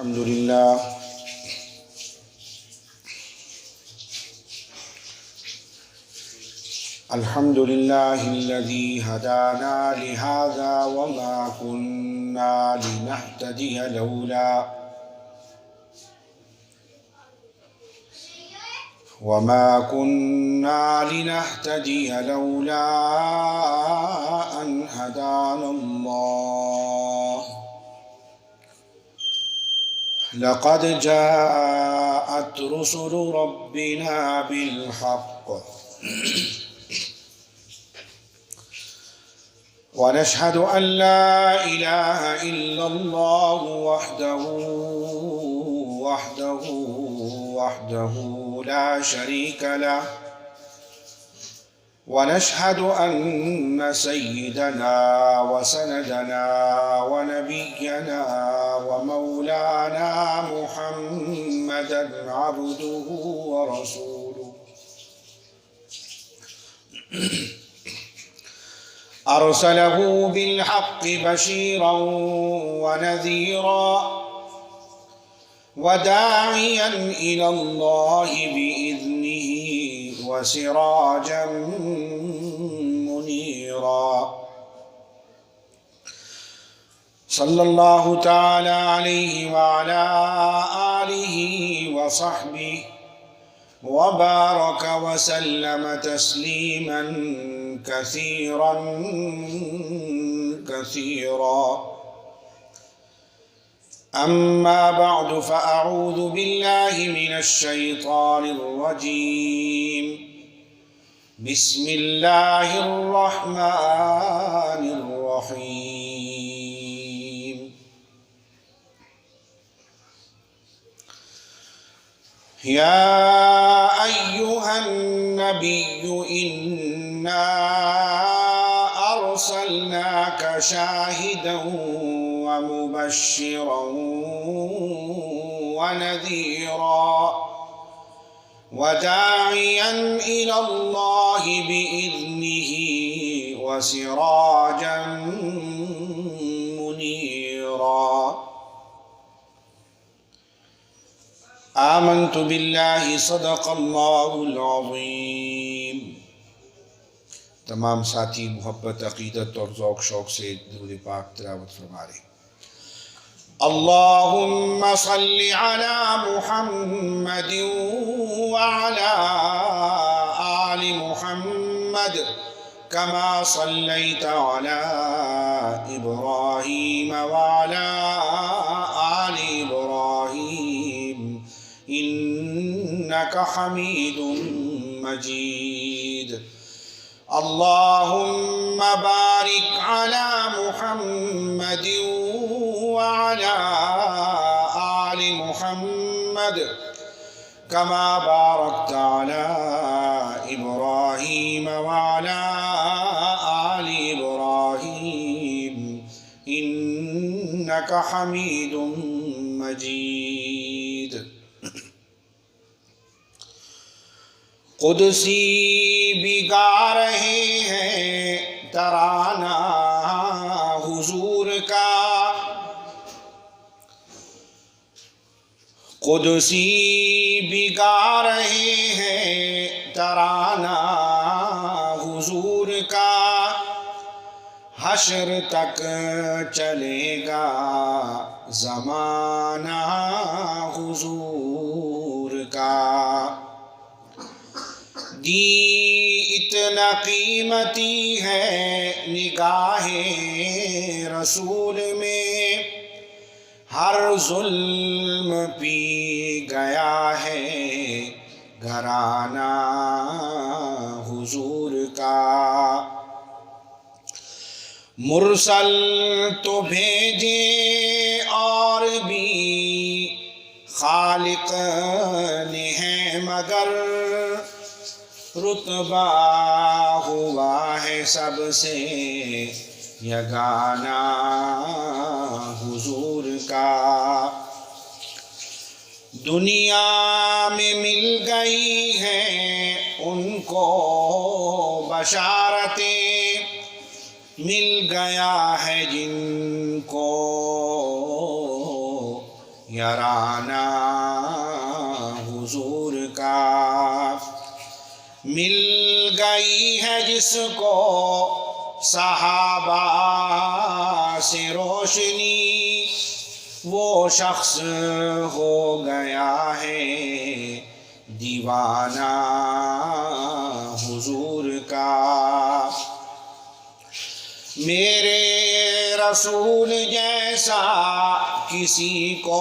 الحمد لله الحمد لله الذي هدانا لهذا وما كنا لنهتدي لولا أن هدانا الله. لقد جاءت رسل ربنا بالحق ونشهد أن لا إله إلا الله وحده لا شريك له، ونشهد أن سيدنا وسندنا ونبينا ومولانا محمدا عبده ورسوله أرسله بالحق بشيرا ونذيرا وداعيا إلى الله بإذنه وسراجا منيرا. صلى الله تعالى عليه وعلى آله وصحبه وبارك وسلم تسليما كثيرا. أما بعد، فأعوذ بالله من الشيطان الرجيم. بسم الله الرحمن الرحيم. يا أيها النبي إنا أرسلناك شاهدا ومبشرا ونذيرا وداعيا إلى الله بإذنه وسراجا منيرا. آمنت بالله صدق اللہ العظیم. تمام ساتھی محبت، عقیدت اور ذوق شوق سے درود پاک تلاوت فرما رہے. اللہم صل علی محمد وعلی آل محمد كما صليت على إبراهيم وعلى آل إبراهيم إنك حميد مجيد. اللهم بارك على محمد وعلى آل محمد كما باركت على إبراهيم وعلى آل إبراهيم إنك حميد مجيد. قدسی بگا رہے ہیں ترانہ حضور کا، قدسی بگا رہے ہیں ترانہ حضور کا. حشر تک چلے گا زمانہ حضور کا. دی اتنا قیمتی ہے نگاہ رسول میں، ہر ظلم پی گیا ہے گھرانہ حضور کا. مرسل تو بھیجے اور بھی خالق نے ہے، مگر رتبہ ہوا ہے سب سے یگانہ حضور کا. دنیا میں مل گئی ہیں ان کو بشارتیں، مل گیا ہے جن کو یا ترانہ حضور کا، مل گئی ہے جس کو صحابہ سے روشنی، وہ شخص ہو گیا ہے دیوانہ حضور کا۔ میرے رسول جیسا کسی کو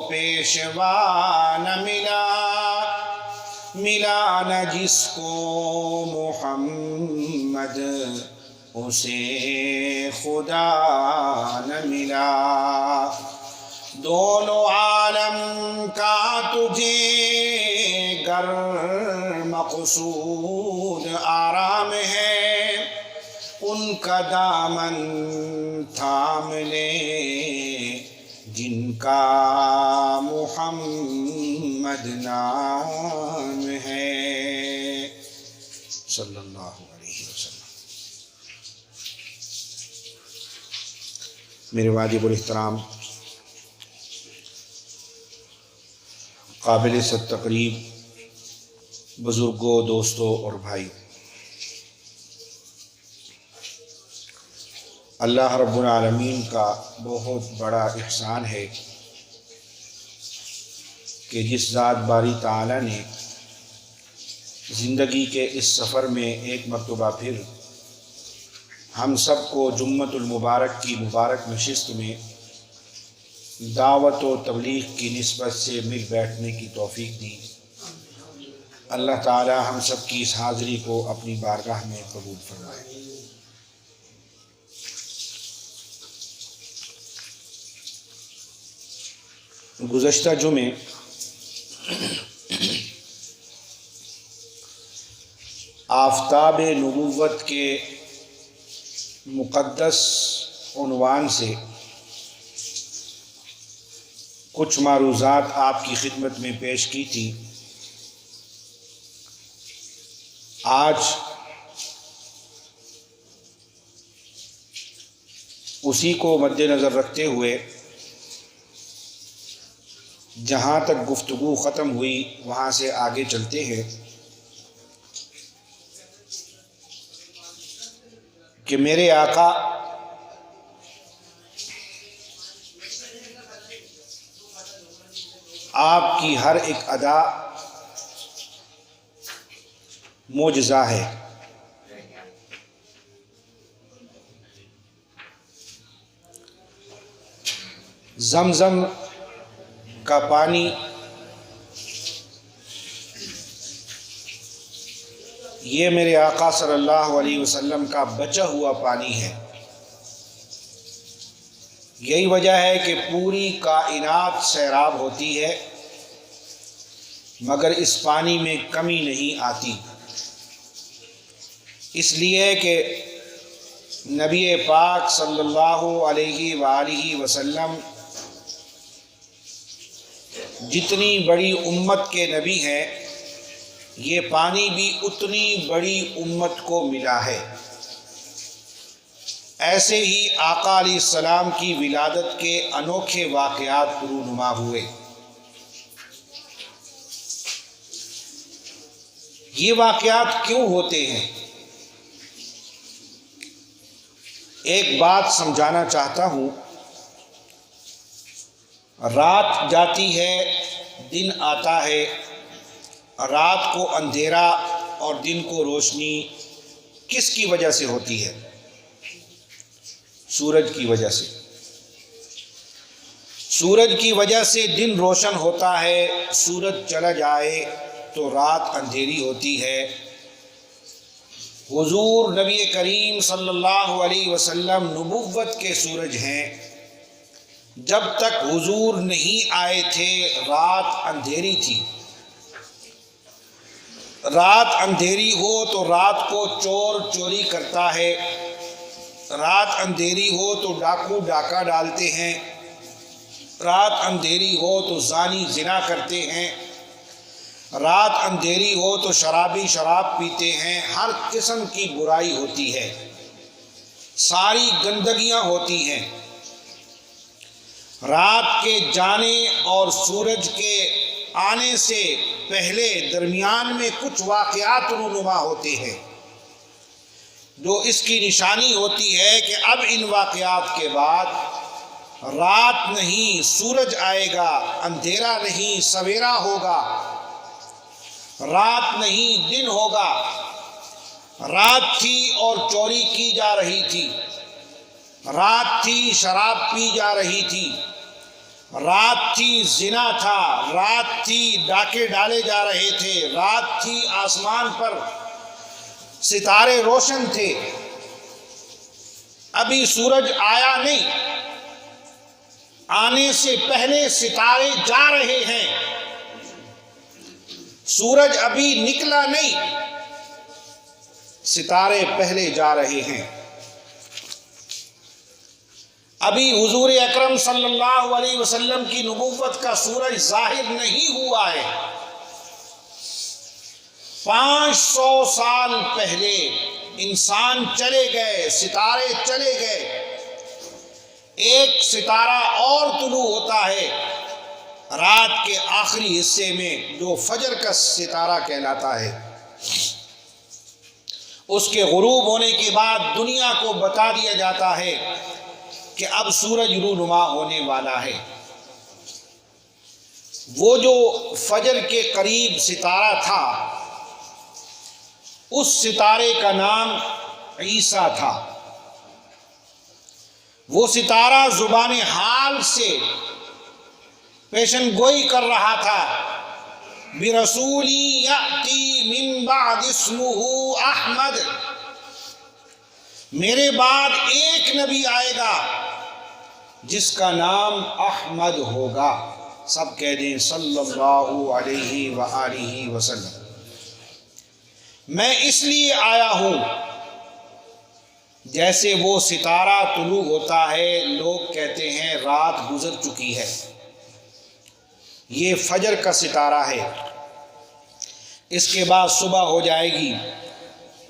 پیشوا نہ ملا، ملا نہ جس کو محمد اسے خدا نہ ملا۔ دونوں عالم کا تجھے گر مقصود آرام ہے، ان کا دامن تھام لے جن کا محمد نام ہے، صلی اللہ علیہ وسلم۔ میرے واجب الاحترام قابل صد تقریب بزرگوں، دوستوں اور بھائی، اللہ رب العالمین کا بہت بڑا احسان ہے کہ جس ذات باری تعالیٰ نے زندگی کے اس سفر میں ایک مرتبہ پھر ہم سب کو جمعۃ المبارک کی مبارک نشست میں دعوت و تبلیغ کی نسبت سے مل بیٹھنے کی توفیق دی، اللہ تعالی ہم سب کی اس حاضری کو اپنی بارگاہ میں قبول فرمائے۔ گزشتہ جمعے آفتاب نبوت کے مقدس عنوان سے کچھ معروضات آپ کی خدمت میں پیش کی تھی۔ آج اسی کو مد نظر رکھتے ہوئے جہاں تک گفتگو ختم ہوئی وہاں سے آگے چلتے ہیں کہ میرے آقا آپ کی ہر ایک ادا معجزہ ہے۔ زمزم کا پانی یہ میرے آقا صلی اللہ علیہ وسلم کا بچا ہوا پانی ہے۔ یہی وجہ ہے کہ پوری کائنات سیراب ہوتی ہے مگر اس پانی میں کمی نہیں آتی، اس لیے کہ نبی پاک صلی اللہ علیہ وآلہ وسلم جتنی بڑی امت کے نبی ہیں، یہ پانی بھی اتنی بڑی امت کو ملا ہے۔ ایسے ہی آقا علیہ السلام کی ولادت کے انوکھے واقعات رونما ہوئے۔ یہ واقعات کیوں ہوتے ہیں؟ ایک بات سمجھانا چاہتا ہوں۔ رات جاتی ہے، دن آتا ہے، رات کو اندھیرا اور دن کو روشنی کس کی وجہ سے ہوتی ہے؟ سورج کی وجہ سے۔ سورج کی وجہ سے دن روشن ہوتا ہے، سورج چلا جائے تو رات اندھیری ہوتی ہے۔ حضور نبی کریم صلی اللہ علیہ وسلم نبوت کے سورج ہیں۔ جب تک حضور نہیں آئے تھے رات اندھیری تھی۔ رات اندھیری ہو تو رات کو چور چوری کرتا ہے، رات اندھیری ہو تو ڈاکو ڈاکہ ڈالتے ہیں، رات اندھیری ہو تو زانی زنا کرتے ہیں، رات اندھیری ہو تو شرابی شراب پیتے ہیں۔ ہر قسم کی برائی ہوتی ہے، ساری گندگیاں ہوتی ہیں۔ رات کے جانے اور سورج کے آنے سے پہلے درمیان میں کچھ واقعات رونما ہوتے ہیں، جو اس کی نشانی ہوتی ہے کہ اب ان واقعات کے بعد رات نہیں سورج آئے گا، اندھیرا نہیں سویرا ہوگا، رات نہیں دن ہوگا۔ رات تھی اور چوری کی جا رہی تھی، رات تھی شراب پی جا رہی تھی، رات تھی زنا تھا، رات تھی ڈاکے ڈالے جا رہے تھے، رات تھی آسمان پر ستارے روشن تھے۔ ابھی سورج آیا نہیں، آنے سے پہلے ستارے جا رہے ہیں، سورج ابھی نکلا نہیں، ستارے پہلے جا رہے ہیں۔ ابھی حضور اکرم صلی اللہ علیہ وسلم کی نبوت کا سورج ظاہر نہیں ہوا ہے۔ 500 سال پہلے انسان چلے گئے، ستارے چلے گئے، ایک ستارہ اور طلوع ہوتا ہے رات کے آخری حصے میں، جو فجر کا ستارہ کہلاتا ہے۔ اس کے غروب ہونے کے بعد دنیا کو بتا دیا جاتا ہے کہ اب سورج رونما ہونے والا ہے۔ وہ جو فجر کے قریب ستارہ تھا، اس ستارے کا نام عیسیٰ تھا۔ وہ ستارہ زبان حال سے پیشن گوئی کر رہا تھا، بِرَسُولٍ يَأْتِي مِن بَعْدِ اسْمُهُ احمد، میرے بعد ایک نبی آئے گا جس کا نام احمد ہوگا۔ سب کہہ دیں صلی اللہ علیہ وآلہ وسلم۔ میں اس لیے آیا ہوں، جیسے وہ ستارہ طلوع ہوتا ہے لوگ کہتے ہیں رات گزر چکی ہے، یہ فجر کا ستارہ ہے، اس کے بعد صبح ہو جائے گی۔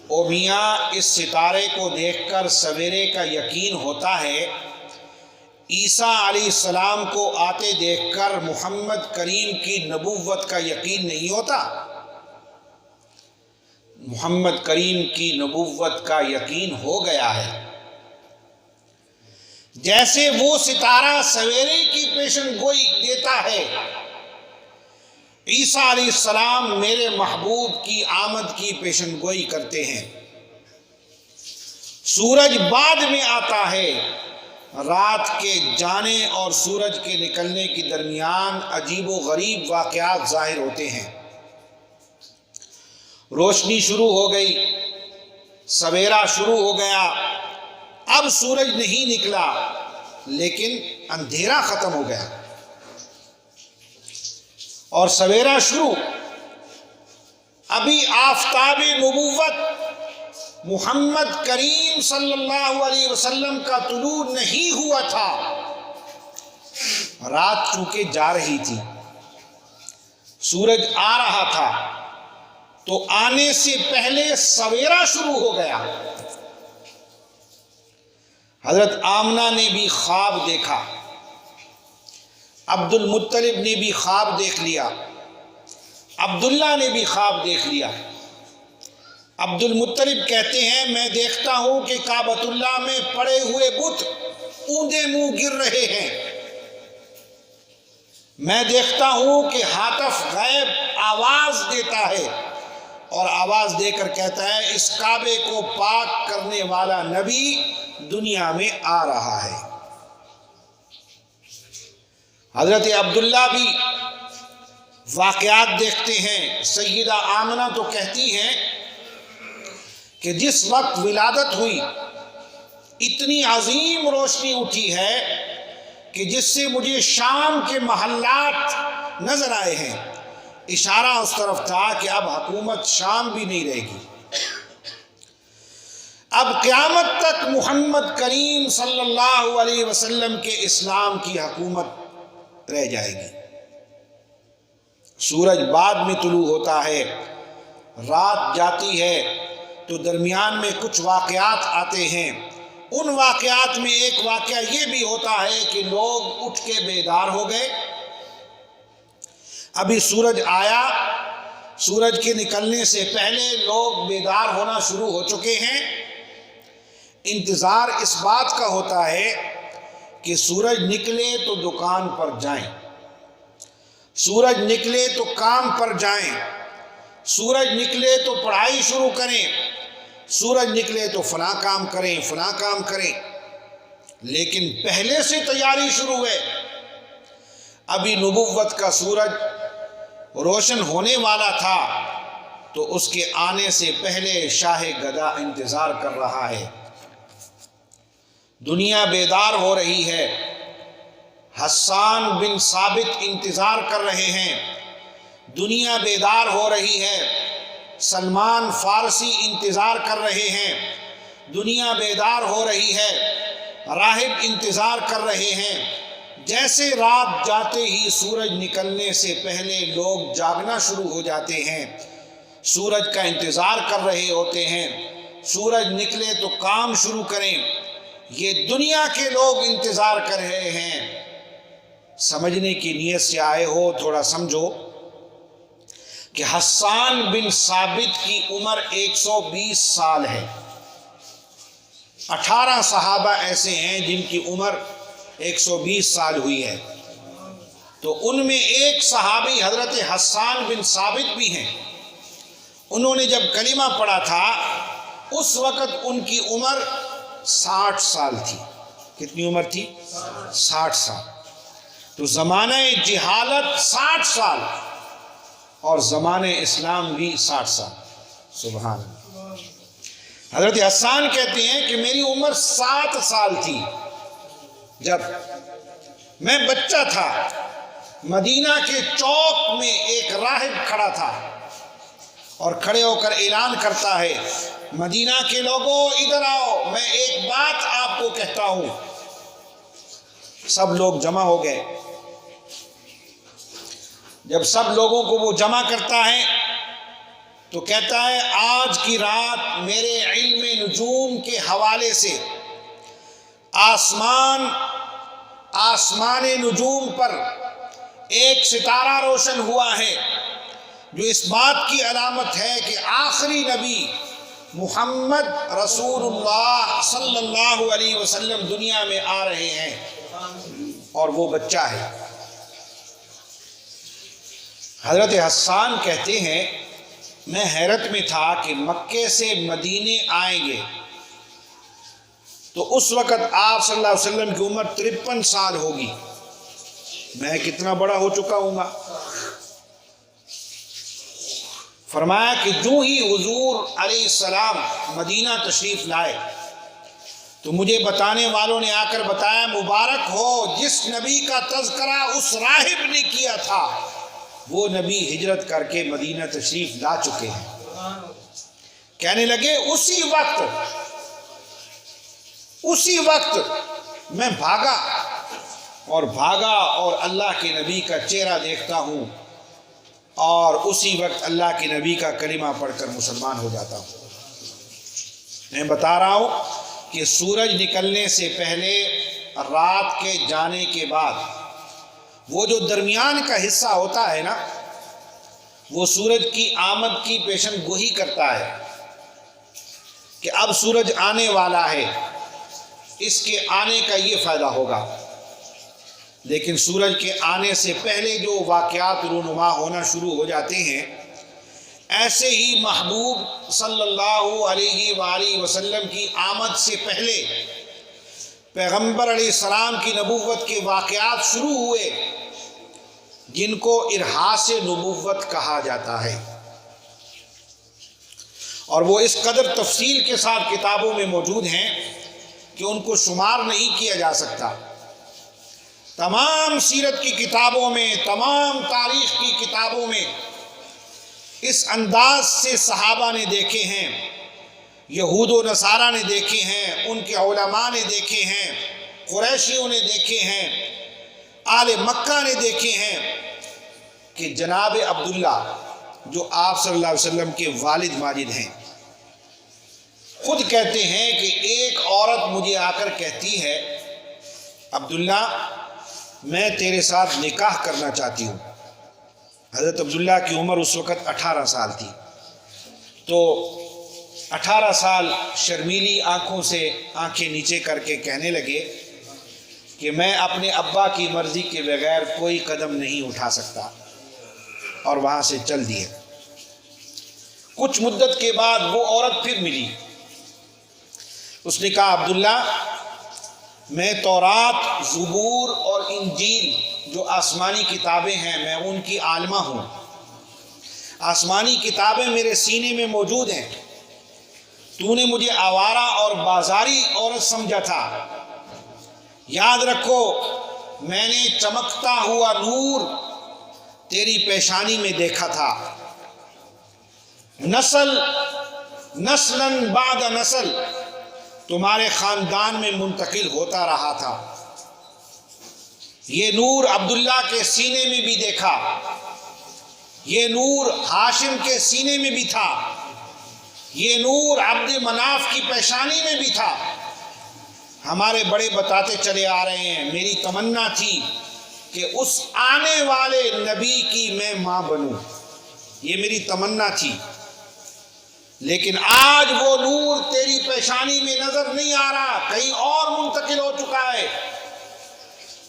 او میاں، اس ستارے کو دیکھ کر سویرے کا یقین ہوتا ہے، عیسیٰ علیہ السلام کو آتے دیکھ کر محمد کریم کی نبوت کا یقین نہیں ہوتا؟ محمد کریم کی نبوت کا یقین ہو گیا ہے۔ جیسے وہ ستارہ سویرے کی پیشن گوئی دیتا ہے، عیسیٰ علیہ السلام میرے محبوب کی آمد کی پیشن گوئی کرتے ہیں۔ سورج بعد میں آتا ہے، رات کے جانے اور سورج کے نکلنے کے درمیان عجیب و غریب واقعات ظاہر ہوتے ہیں۔ روشنی شروع ہو گئی، سویرا شروع ہو گیا، اب سورج نہیں نکلا لیکن اندھیرا ختم ہو گیا اور سویرا شروع۔ ابھی آفتاب نبوت محمد کریم صلی اللہ علیہ وسلم کا طلوع نہیں ہوا تھا، رات چونکہ جا رہی تھی، سورج آ رہا تھا، تو آنے سے پہلے سویرا شروع ہو گیا۔ حضرت آمنہ نے بھی خواب دیکھا، عبد المطلب نے بھی خواب دیکھ لیا، عبداللہ نے بھی خواب دیکھ لیا۔ عبد المطلب کہتے ہیں میں دیکھتا ہوں کہ کعبۃ اللہ میں پڑے ہوئے بت اوندے منہ گر رہے ہیں، میں دیکھتا ہوں کہ ہاتف غیب آواز دیتا ہے اور آواز دے کر کہتا ہے اس کعبے کو پاک کرنے والا نبی دنیا میں آ رہا ہے۔ حضرت عبداللہ بھی واقعات دیکھتے ہیں۔ سیدہ آمنہ تو کہتی ہیں کہ جس وقت ولادت ہوئی اتنی عظیم روشنی اٹھی ہے کہ جس سے مجھے شام کے محلات نظر آئے ہیں، اشارہ اس طرف تھا کہ اب حکومت شام بھی نہیں رہے گی، اب قیامت تک محمد کریم صلی اللہ علیہ وسلم کے اسلام کی حکومت رہ جائے گی۔ سورج بعد میں طلوع ہوتا ہے، رات جاتی ہے تو درمیان میں کچھ واقعات آتے ہیں۔ ان واقعات میں ایک واقعہ یہ بھی ہوتا ہے کہ لوگ اٹھ کے بیدار ہو گئے، ابھی سورج آیا، سورج کے نکلنے سے پہلے لوگ بیدار ہونا شروع ہو چکے ہیں۔ انتظار اس بات کا ہوتا ہے کہ سورج نکلے تو دکان پر جائیں، سورج نکلے تو کام پر جائیں، سورج نکلے تو پڑھائی شروع کریں، سورج نکلے تو فلاں کام کریں، فلاں کام کریں۔ لیکن پہلے سے تیاری شروع ہے، ابھی نبوت کا سورج روشن ہونے والا تھا تو اس کے آنے سے پہلے شاہ گدا انتظار کر رہا ہے، دنیا بیدار ہو رہی ہے، حسان بن ثابت انتظار کر رہے ہیں، دنیا بیدار ہو رہی ہے، سلمان فارسی انتظار کر رہے ہیں، دنیا بیدار ہو رہی ہے، راہب انتظار کر رہے ہیں۔ جیسے رات جاتے ہی سورج نکلنے سے پہلے لوگ جاگنا شروع ہو جاتے ہیں، سورج کا انتظار کر رہے ہوتے ہیں، سورج نکلے تو کام شروع کریں، یہ دنیا کے لوگ انتظار کر رہے ہیں۔ سمجھنے کی نیت سے آئے ہو تھوڑا سمجھو کہ حسان بن ثابت کی عمر 120 سال ہے، 18 صحابہ ایسے ہیں جن کی عمر 120 سال ہوئی ہے، تو ان میں ایک صحابی حضرت حسان بن ثابت بھی ہیں۔ انہوں نے جب کلمہ پڑھا تھا اس وقت ان کی عمر 60 سال تھی۔ کتنی عمر تھی؟ 60 سال۔ تو زمانہ جہالت 60 سال اور زمانہ اسلام بھی 60 سال۔ سبحان اللہ۔ حضرت حسان کہتے ہیں کہ میری عمر 7 سال تھی جب میں بچہ تھا، مدینہ کے چوک میں ایک راہب کھڑا تھا اور کھڑے ہو کر اعلان کرتا ہے، مدینہ کے لوگوں ادھر آؤ، میں ایک بات آپ کو کہتا ہوں۔ سب لوگ جمع ہو گئے۔ جب سب لوگوں کو وہ جمع کرتا ہے تو کہتا ہے، آج کی رات میرے علم نجوم کے حوالے سے آسمان نجوم پر ایک ستارہ روشن ہوا ہے جو اس بات کی علامت ہے کہ آخری نبی محمد رسول اللہ صلی اللہ علیہ وسلم دنیا میں آ رہے ہیں، اور وہ بچہ ہے۔ حضرت حسان کہتے ہیں میں حیرت میں تھا کہ مکے سے مدینے آئیں گے تو اس وقت آپ صلی اللہ علیہ وسلم کی عمر 53 سال ہوگی، میں کتنا بڑا ہو چکا ہوں گا۔ فرمایا کہ جو ہی حضور علیہ السلام مدینہ تشریف لائے تو مجھے بتانے والوں نے آ کر بتایا، مبارک ہو جس نبی کا تذکرہ اس راہب نے کیا تھا، وہ نبی ہجرت کر کے مدینہ تشریف لا چکے ہیں۔ کہنے لگے اسی وقت میں بھاگا اور اللہ کے نبی کا چہرہ دیکھتا ہوں، اور اسی وقت اللہ کے نبی کا کلمہ پڑھ کر مسلمان ہو جاتا ہوں۔ میں بتا رہا ہوں کہ سورج نکلنے سے پہلے، رات کے جانے کے بعد، وہ جو درمیان کا حصہ ہوتا ہے نا، وہ سورج کی آمد کی پیشن گوئی کرتا ہے کہ اب سورج آنے والا ہے، اس کے آنے کا یہ فائدہ ہوگا۔ لیکن سورج کے آنے سے پہلے جو واقعات رونما ہونا شروع ہو جاتے ہیں، ایسے ہی محبوب صلی اللہ علیہ وآلہ وسلم کی آمد سے پہلے پیغمبر علیہ السلام کی نبوت کے واقعات شروع ہوئے، جن کو ارحاس نبوت کہا جاتا ہے، اور وہ اس قدر تفصیل کے ساتھ کتابوں میں موجود ہیں کہ ان کو شمار نہیں کیا جا سکتا۔ تمام سیرت کی کتابوں میں، تمام تاریخ کی کتابوں میں اس انداز سے صحابہ نے دیکھے ہیں، یہود و نصارہ نے دیکھے ہیں، ان کے علماء نے دیکھے ہیں، قریشیوں نے دیکھے ہیں، آل مکہ نے دیکھے ہیں کہ جناب عبداللہ جو آپ صلی اللہ علیہ وسلم کے والد ماجد ہیں، خود کہتے ہیں کہ ایک عورت مجھے آ کر کہتی ہے عبداللہ میں تیرے ساتھ نکاح کرنا چاہتی ہوں۔ حضرت عبداللہ کی عمر اس وقت 18 سال تھی۔ تو 18 سال شرمیلی آنکھوں سے آنکھیں نیچے کر کے کہنے لگے کہ میں اپنے ابا کی مرضی کے بغیر کوئی قدم نہیں اٹھا سکتا، اور وہاں سے چل دیے۔ کچھ مدت کے بعد وہ عورت پھر ملی۔ اس نے کہا عبداللہ میں تورات، زبور اور انجیل جو آسمانی کتابیں ہیں میں ان کی عالمہ ہوں، آسمانی کتابیں میرے سینے میں موجود ہیں۔ تو نے مجھے آوارہ اور بازاری عورت سمجھا تھا، یاد رکھو میں نے چمکتا ہوا نور تیری پیشانی میں دیکھا تھا، نسلاً بعد نسل تمہارے خاندان میں منتقل ہوتا رہا تھا۔ یہ نور عبداللہ کے سینے میں بھی دیکھا، یہ نور ہاشم کے سینے میں بھی تھا، یہ نور عبد مناف کی پیشانی میں بھی تھا۔ ہمارے بڑے بتاتے چلے آ رہے ہیں میری تمنا تھی کہ اس آنے والے نبی کی میں ماں بنوں، یہ میری تمنا تھی، لیکن آج وہ نور تیری پیشانی میں نظر نہیں آ رہا، کہیں اور منتقل ہو چکا ہے،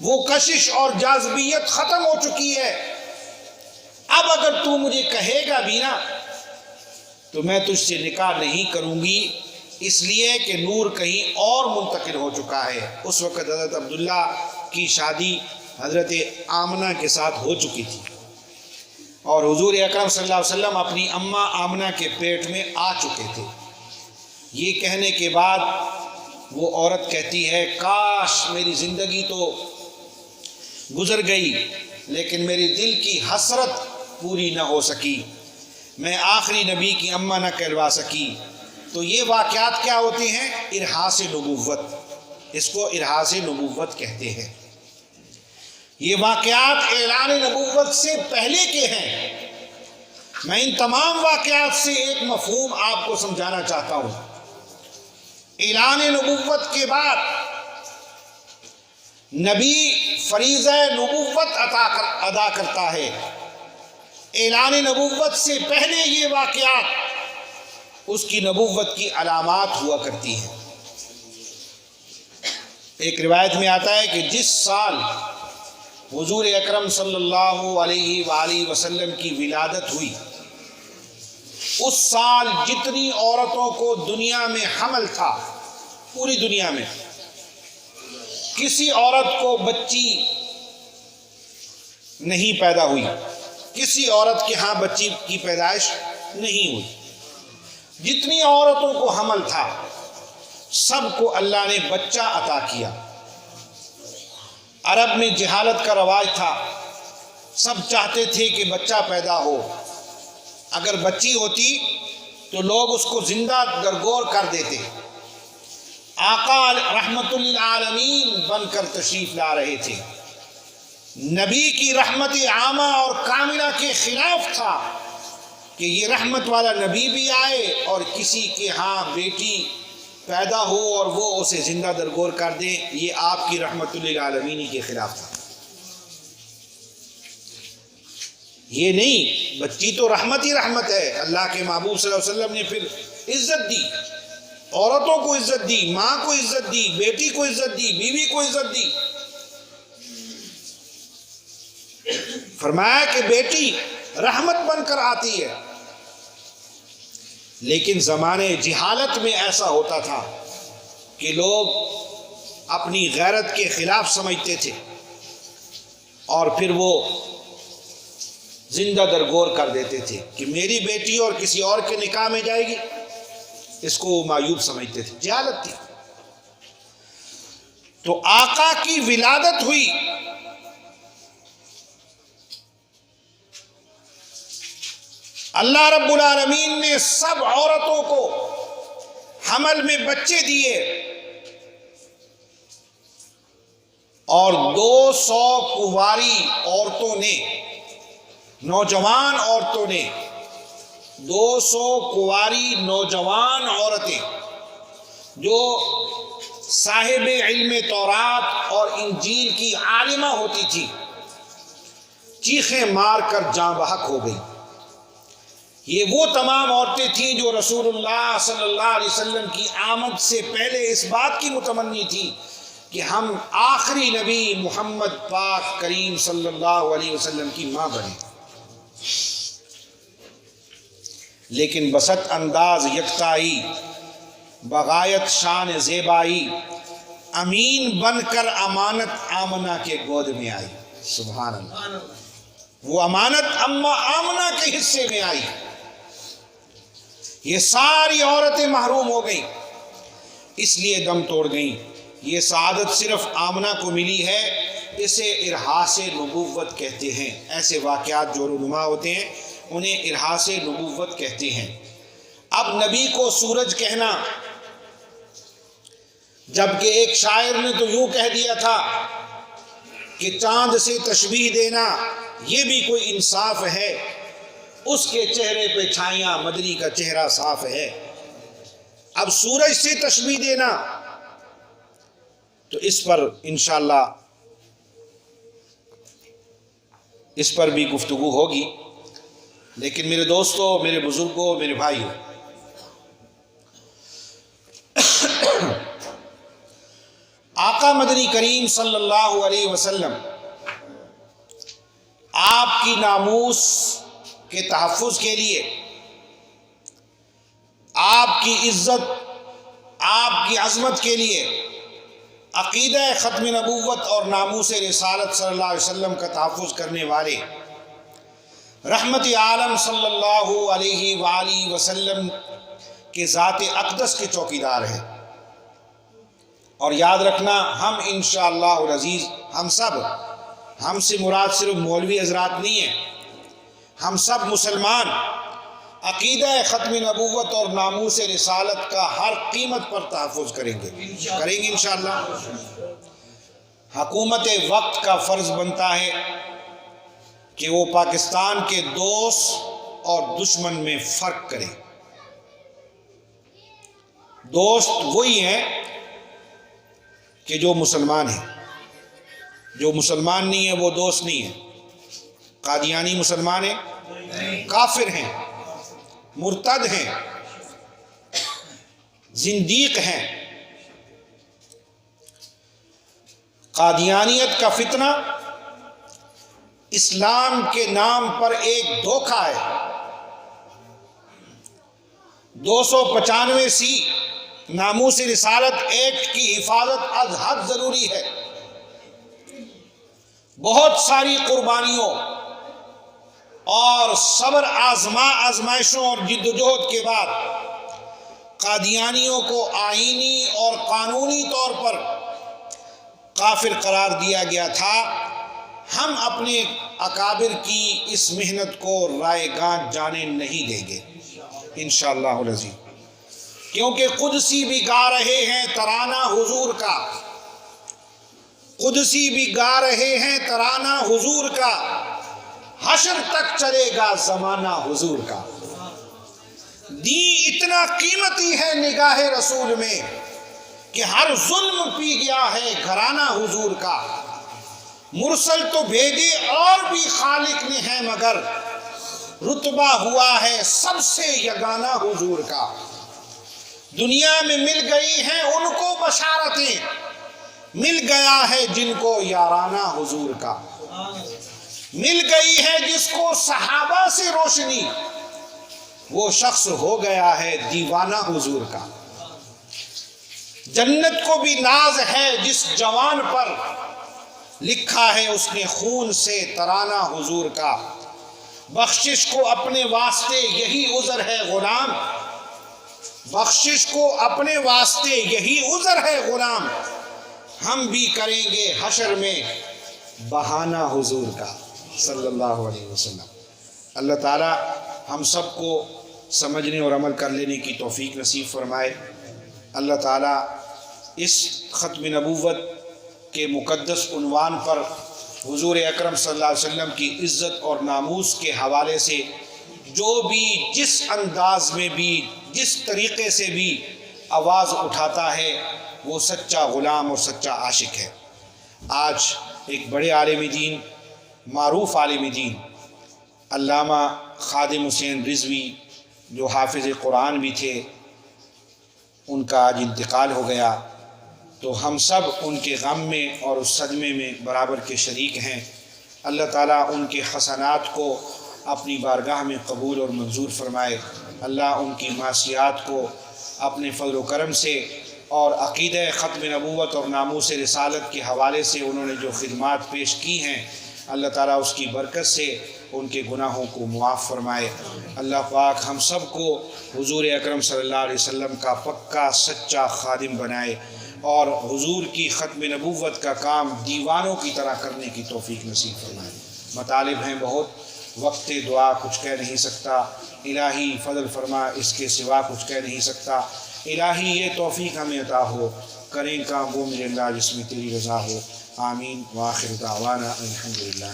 وہ کشش اور جاذبیت ختم ہو چکی ہے۔ اب اگر تو مجھے کہے گا بھی نا تو میں تجھ سے نکاح نہیں کروں گی، اس لیے کہ نور کہیں اور منتقل ہو چکا ہے۔ اس وقت حضرت عبداللہ کی شادی حضرت آمنہ کے ساتھ ہو چکی تھی، اور حضور اکرم صلی اللہ علیہ وسلم اپنی اماں آمنہ کے پیٹ میں آ چکے تھے۔ یہ کہنے کے بعد وہ عورت کہتی ہے کاش میری زندگی تو گزر گئی لیکن میری دل کی حسرت پوری نہ ہو سکی، میں آخری نبی کی اماں نہ کہلوا سکی۔ تو یہ واقعات کیا ہوتے ہیں؟ ارحاس نبوت، اس کو ارحاس نبوت کہتے ہیں۔ یہ واقعات اعلان نبوت سے پہلے کے ہیں۔ میں ان تمام واقعات سے ایک مفہوم آپ کو سمجھانا چاہتا ہوں۔ اعلان نبوت کے بعد نبی فریضہ نبوت ادا کرتا ہے، اعلان نبوت سے پہلے یہ واقعات اس کی نبوت کی علامات ہوا کرتی ہیں۔ ایک روایت میں آتا ہے کہ جس سال حضور اکرم صلی اللہ علیہ وآلہ وسلم کی ولادت ہوئی، اس سال جتنی عورتوں کو دنیا میں حمل تھا، پوری دنیا میں کسی عورت کو بچی نہیں پیدا ہوئی، کسی عورت کے ہاں بچی کی پیدائش نہیں ہوئی۔ جتنی عورتوں کو حمل تھا سب کو اللہ نے بچہ عطا کیا۔ عرب میں جہالت کا رواج تھا، سب چاہتے تھے کہ بچہ پیدا ہو، اگر بچی ہوتی تو لوگ اس کو زندہ درگور کر دیتے۔ آقا رحمت للعالمین بن کر تشریف لا رہے تھے، نبی کی رحمت عامہ اور کاملہ کے خلاف تھا کہ یہ رحمت والا نبی بھی آئے اور کسی کے ہاں بیٹی پیدا ہو اور وہ اسے زندہ درگور کر دے، یہ آپ کی رحمت للعالمین کے خلاف تھا۔ یہ نہیں، بچی تو رحمت ہی رحمت ہے۔ اللہ کے محبوب صلی اللہ علیہ وسلم نے پھر عزت دی، عورتوں کو عزت دی، ماں کو عزت دی، بیٹی کو عزت دی، بیوی کو عزت دی۔ فرمایا کہ بیٹی رحمت بن کر آتی ہے۔ لیکن زمانے جہالت میں ایسا ہوتا تھا کہ لوگ اپنی غیرت کے خلاف سمجھتے تھے اور پھر وہ زندہ درگور کر دیتے تھے کہ میری بیٹی اور کسی اور کے نکاح میں جائے گی، اس کو وہ معیوب سمجھتے تھے، جہالت تھی۔ تو آقا کی ولادت ہوئی، اللہ رب العالمین نے سب عورتوں کو حمل میں بچے دیے، اور 200 کنواری عورتوں نے، نوجوان عورتوں نے، 200 کنواری نوجوان عورتیں جو صاحب علم تورات اور انجیل کی عالمہ ہوتی تھی، چیخیں مار کر جاں بحق ہو گئی۔ یہ وہ تمام عورتیں تھیں جو رسول اللہ صلی اللہ علیہ وسلم کی آمد سے پہلے اس بات کی متمنی تھی کہ ہم آخری نبی محمد پاک کریم صلی اللہ علیہ وسلم کی ماں بنیں، لیکن بسط انداز یکتائی، بغایت شان زیبائی، امین بن کر امانت آمنہ کے گود میں آئی۔ سبحان اللہ، وہ امانت اماں آمنہ کے حصے میں آئی۔ یہ ساری عورتیں محروم ہو گئیں، اس لیے دم توڑ گئیں۔ یہ سعادت صرف آمنہ کو ملی ہے، اسے ارحاس نبوت کہتے ہیں۔ ایسے واقعات جو رونما ہوتے ہیں انہیں ارحاس نبوت کہتے ہیں۔ اب نبی کو سورج کہنا، جبکہ ایک شاعر نے تو یوں کہہ دیا تھا کہ چاند سے تشبیہ دینا یہ بھی کوئی انصاف ہے، اس کے چہرے پہ چھائیاں مدنی کا چہرہ صاف ہے۔ اب سورج سے تشبیہ دینا تو اس پر انشاءاللہ اس پر بھی گفتگو ہوگی، لیکن میرے دوستوں، میرے بزرگوں، میرے بھائیوں، آقا مدنی کریم صلی اللہ علیہ وسلم آپ کی ناموس کے تحفظ کے لیے، آپ کی عزت، آپ کی عظمت کے لیے عقیدہ ختم نبوت اور ناموس رسالت صلی اللہ علیہ وسلم کا تحفظ کرنے والے رحمت عالم صلی اللہ علیہ وآلہ وسلم کے ذات اقدس کے چوکیدار ہیں۔ اور یاد رکھنا، ہم انشاءاللہ العزیز ہم سے مراد صرف مولوی حضرات نہیں ہیں، ہم سب مسلمان عقیدہ ختم نبوت اور ناموس رسالت کا ہر قیمت پر تحفظ کریں گے انشاءاللہ۔ حکومت وقت کا فرض بنتا ہے کہ وہ پاکستان کے دوست اور دشمن میں فرق کرے۔ دوست وہی ہیں کہ جو مسلمان ہیں، جو مسلمان نہیں ہے وہ دوست نہیں ہے۔ قادیانی مسلمان ہیں؟ کافر ہیں، مرتد ہیں، زندیق ہیں۔ قادیانیت کا فتنہ اسلام کے نام پر ایک دھوکہ ہے۔ 295 ناموس رسالت ایکٹ کی حفاظت از حد ضروری ہے۔ بہت ساری قربانیوں اور صبر آزمائشوں اور جد و جہد کے بعد قادیانیوں کو آئینی اور قانونی طور پر کافر قرار دیا گیا تھا۔ ہم اپنے اکابر کی اس محنت کو رائے گاں جانے نہیں دیں گے انشاءاللہ العزیز، کیونکہ قدسی بھی گا رہے ہیں ترانہ حضور کا، قدسی بھی گا رہے ہیں ترانہ حضور کا، حشر تک چلے گا زمانہ حضور کا۔ دین اتنا قیمتی ہے نگاہ رسول میں کہ ہر ظلم پی گیا ہے گھرانہ حضور کا۔ مرسل تو بھیجے اور بھی خالق نے ہے، مگر رتبہ ہوا ہے سب سے یگانہ حضور کا۔ دنیا میں مل گئی ہیں ان کو بشارتیں، مل گیا ہے جن کو یارانہ حضور کا۔ مل گئی ہے جس کو صحابہ سے روشنی، وہ شخص ہو گیا ہے دیوانہ حضور کا۔ جنت کو بھی ناز ہے جس جوان پر، لکھا ہے اس نے خون سے ترانہ حضور کا۔ بخشش کو اپنے واسطے یہی عذر ہے غلام، بخشش کو اپنے واسطے یہی عذر ہے غلام، ہم بھی کریں گے حشر میں بہانہ حضور کا صلی اللہ علیہ وسلم۔ اللہ تعالی ہم سب کو سمجھنے اور عمل کر لینے کی توفیق نصیب فرمائے۔ اللہ تعالی اس ختم نبوت کے مقدس عنوان پر حضور اکرم صلی اللہ علیہ وسلم کی عزت اور ناموس کے حوالے سے جو بھی جس انداز میں بھی جس طریقے سے بھی آواز اٹھاتا ہے، وہ سچا غلام اور سچا عاشق ہے۔ آج ایک بڑے عالم دین، معروف عالم دین علامہ خادم حسین رضوی جو حافظ قرآن بھی تھے، ان کا آج انتقال ہو گیا، تو ہم سب ان کے غم میں اور اس صدمے میں برابر کے شریک ہیں۔ اللہ تعالیٰ ان کے حسنات کو اپنی بارگاہ میں قبول اور منظور فرمائے۔ اللہ ان کی معصیات کو اپنے فضل و کرم سے اور عقیدہ ختم نبوت اور ناموس رسالت کے حوالے سے انہوں نے جو خدمات پیش کی ہیں، اللہ تعالیٰ اس کی برکت سے ان کے گناہوں کو معاف فرمائے۔ اللہ پاک ہم سب کو حضور اکرم صلی اللہ علیہ وسلم کا پکا سچا خادم بنائے اور حضور کی ختم نبوت کا کام دیوانوں کی طرح کرنے کی توفیق نصیب فرمائے۔ مطالب ہیں بہت، وقت دعا کچھ کہہ نہیں سکتا، الہی فضل فرما اس کے سوا کچھ کہہ نہیں سکتا۔ الہی یہ توفیق ہمیں عطا ہو، کریں کام وہ میرے اللہ جس میں تیری رضا ہو۔ آمین۔ وآخر دعوانا الحمدللہ۔